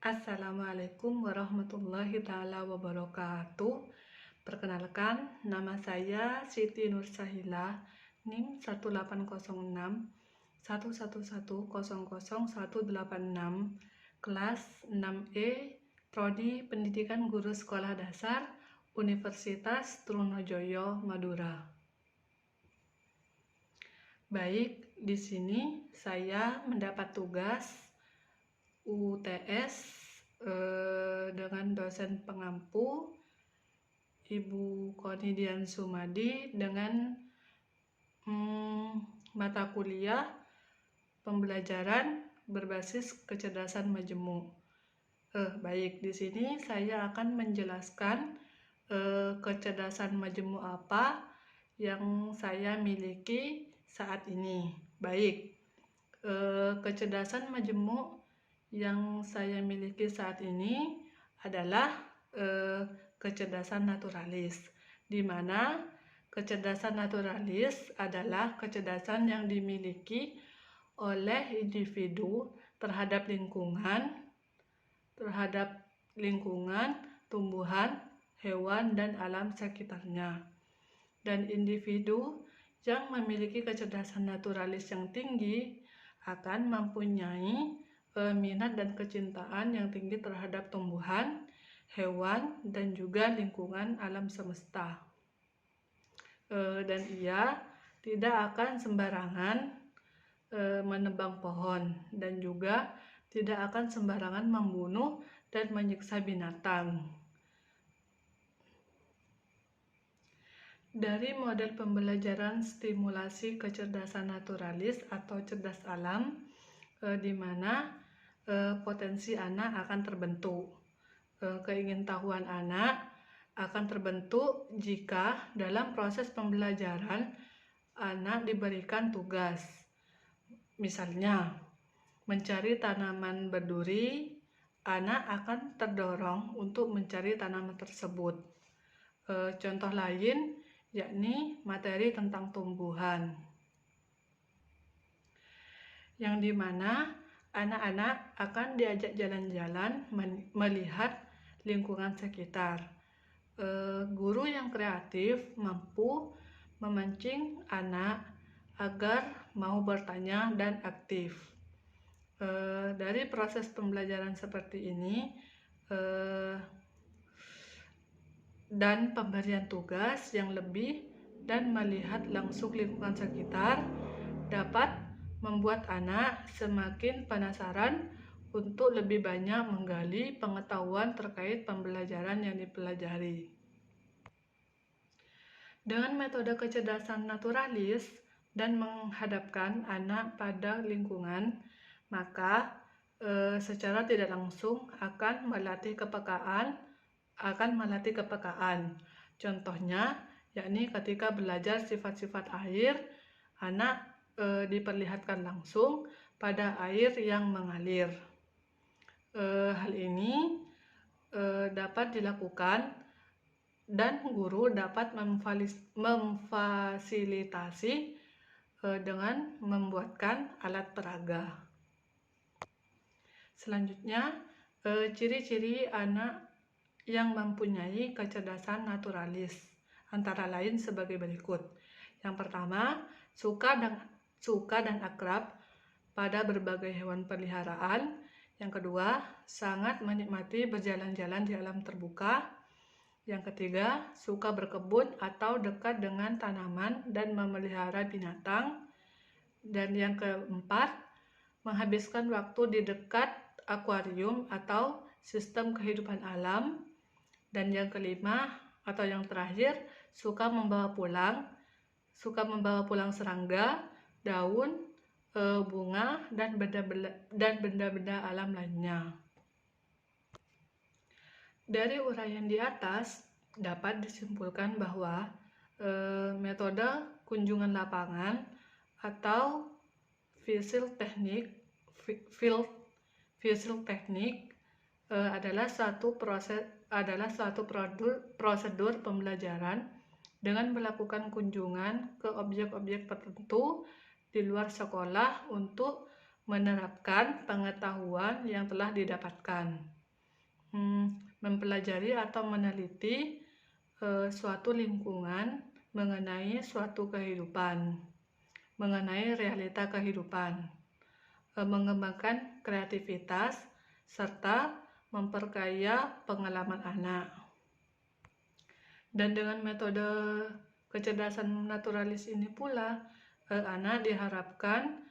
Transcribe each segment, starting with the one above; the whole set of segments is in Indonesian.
Assalamualaikum warahmatullahi taala wabarakatuh. Perkenalkan, nama saya Siti Nursahila, NIM 1806 111000186, kelas 6E, Prodi Pendidikan Guru Sekolah Dasar, Universitas Trunojoyo, Madura. Baik, di sini saya mendapat tugas UTS dengan dosen pengampu Ibu Konidian Sumadi dengan mata kuliah pembelajaran berbasis kecerdasan majemuk. Baik, di sini saya akan menjelaskan kecerdasan majemuk apa yang saya miliki saat ini. Baik, kecerdasan majemuk yang saya miliki saat ini adalah kecerdasan naturalis, di mana kecerdasan naturalis adalah kecerdasan yang dimiliki oleh individu terhadap lingkungan, tumbuhan, hewan, dan alam sekitarnya. Dan individu yang memiliki kecerdasan naturalis yang tinggi akan mempunyai minat dan kecintaan yang tinggi terhadap tumbuhan, hewan, dan juga lingkungan alam semesta. Dan ia tidak akan sembarangan menebang pohon, dan juga tidak akan sembarangan membunuh dan menyiksa binatang. Dari model pembelajaran stimulasi kecerdasan naturalis atau cerdas alam, di mana potensi anak akan terbentuk. Keingintahuan anak akan terbentuk jika dalam proses pembelajaran anak diberikan tugas. Misalnya, mencari tanaman berduri, anak akan terdorong untuk mencari tanaman tersebut. Contoh lain yakni materi tentang tumbuhan, yang dimana anak-anak akan diajak jalan-jalan melihat lingkungan sekitar. Guru yang kreatif mampu memancing anak agar mau bertanya dan aktif. Dari proses pembelajaran seperti ini dan pemberian tugas yang lebih dan melihat langsung lingkungan sekitar dapat membuat anak semakin penasaran untuk lebih banyak menggali pengetahuan terkait pembelajaran yang dipelajari. Dengan metode kecerdasan naturalis dan menghadapkan anak pada lingkungan, maka secara tidak langsung akan melatih kepekaan. Contohnya yakni ketika belajar sifat-sifat air, anak diperlihatkan langsung pada air yang mengalir. Hal ini dapat dilakukan dan guru dapat memfasilitasi dengan membuatkan alat peraga. Selanjutnya, ciri-ciri anak yang mempunyai kecerdasan naturalis antara lain sebagai berikut. Yang pertama, suka dan akrab pada berbagai hewan peliharaan. Yang kedua, sangat menikmati berjalan-jalan di alam terbuka. Yang ketiga, suka berkebun atau dekat dengan tanaman dan memelihara binatang. Dan yang keempat, menghabiskan waktu di dekat akuarium atau sistem kehidupan alam. Dan yang kelima atau yang terakhir, suka membawa pulang serangga, daun, bunga, dan benda-benda alam lainnya. Dari uraian di atas dapat disimpulkan bahwa metode kunjungan lapangan atau field technique adalah suatu prosedur pembelajaran dengan melakukan kunjungan ke objek-objek tertentu di luar sekolah untuk menerapkan pengetahuan yang telah didapatkan. Mempelajari atau meneliti suatu lingkungan mengenai suatu kehidupan, mengenai realita kehidupan, mengembangkan kreativitas, serta memperkaya pengalaman anak. Dan dengan metode kecerdasan naturalis ini pula, anak diharapkan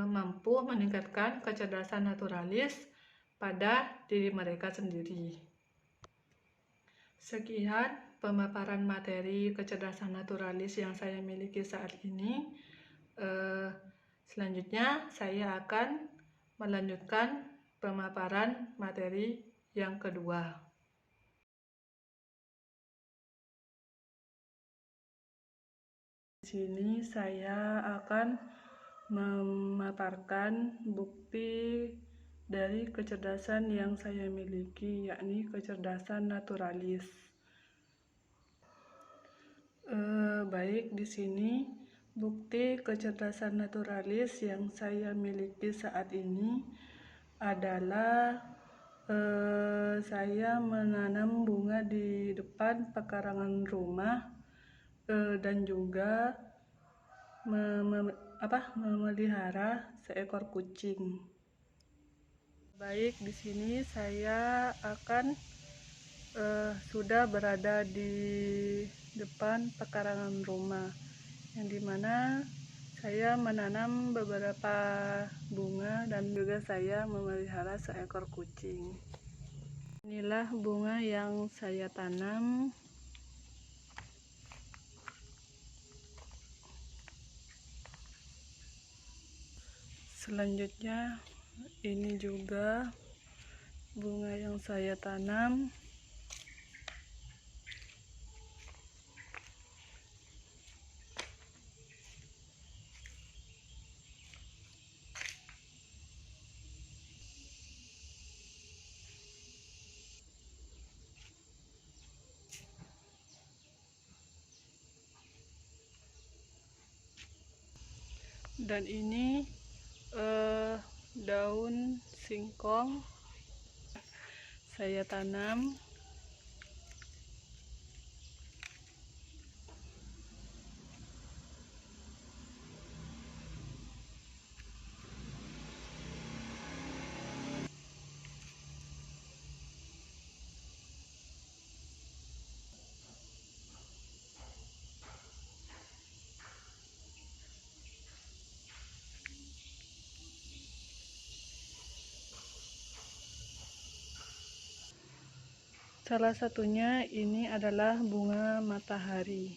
mampu meningkatkan kecerdasan naturalis pada diri mereka sendiri. Sekian pemaparan materi kecerdasan naturalis yang saya miliki saat ini. Selanjutnya saya akan melanjutkan pemaparan materi yang kedua. Di sini saya akan memaparkan bukti dari kecerdasan yang saya miliki, yakni kecerdasan naturalis. Baik, di sini bukti kecerdasan naturalis yang saya miliki saat ini adalah saya menanam bunga di depan pekarangan rumah dan juga memelihara seekor kucing. Baik, di sini saya akan sudah berada di depan pekarangan rumah, yang dimana saya menanam beberapa bunga dan juga saya memelihara seekor kucing. Inilah bunga yang saya tanam. Selanjutnya, ini juga bunga yang saya tanam. Dan ini daun singkong saya tanam. Salah satunya ini adalah bunga matahari.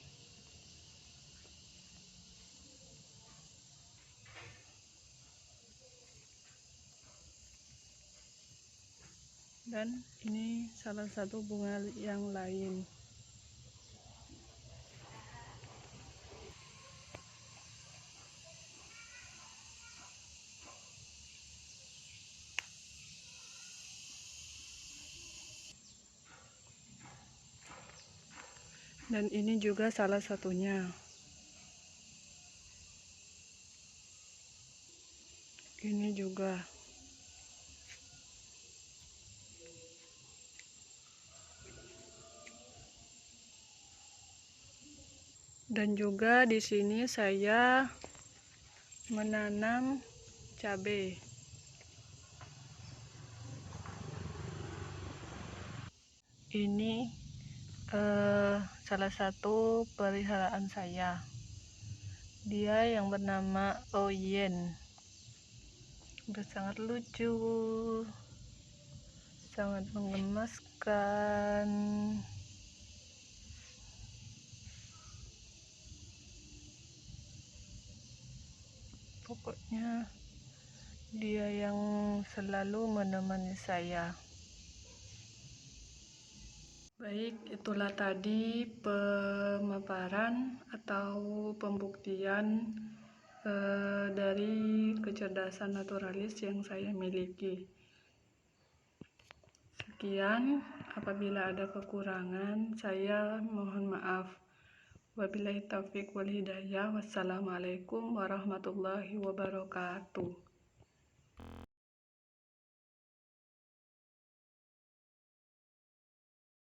Dan ini salah satu bunga yang lain. Dan ini juga salah satunya. Ini juga. Dan juga di sini saya menanam cabai. Ini salah satu peliharaan saya. Dia yang bernama Oyen. Udah sangat lucu, sangat menggemaskan. Pokoknya dia yang selalu menemani saya. Baik, itulah tadi pemaparan atau pembuktian dari kecerdasan naturalis yang saya miliki. Sekian, apabila ada kekurangan, saya mohon maaf. Wabillahi taufiq wal hidayah. Wassalamualaikum warahmatullahi wabarakatuh.